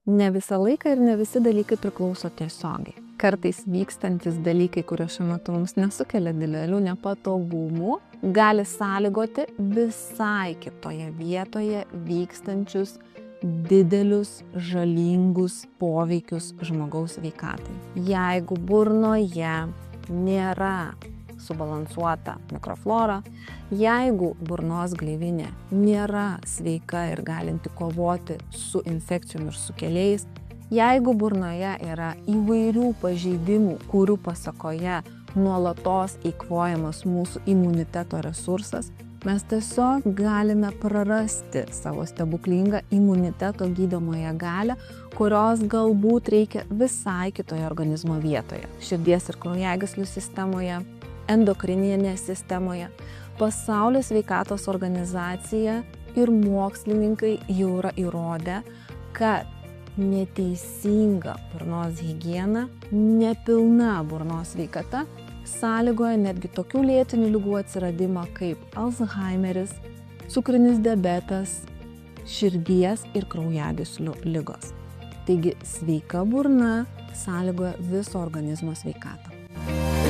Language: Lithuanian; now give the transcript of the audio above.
Ne visą laiką ir ne visi dalykai priklauso tiesiogiai. Kartais vykstantis dalykai, kurie šiuo metu mums nesukelia didelių nepatogumų, gali sąlygoti visai kitoje vietoje vykstančius didelius žalingus poveikius žmogaus sveikatai. Jeigu burnoje nėra subalansuota mikroflora, jeigu burnos gleivinė nėra sveika ir galinti kovoti su infekcijom ir sukėlėjais, jeigu burnoje yra įvairių pažeidimų, kurių pasakoje nuolatos eikvojamas mūsų imuniteto resursas, mes tiesiog galime prarasti savo stebuklingą imuniteto gydomąją galią, kurios galbūt reikia visai kitoje organizmo vietoje. Širdies ir kraujagyslių sistemoje, endokrininėje sistemoje. Pasaulio sveikatos organizacija ir mokslininkai jau yra įrodę, kad neteisinga burnos higiena, nepilna burnos sveikata sąlygoja netgi tokių lėtinių ligų atsiradimą kaip Alzheimeris, cukrinis diabetas, širdies ir kraujagyslių ligos. Taigi sveika burna sąlygoja viso organizmo sveikatą.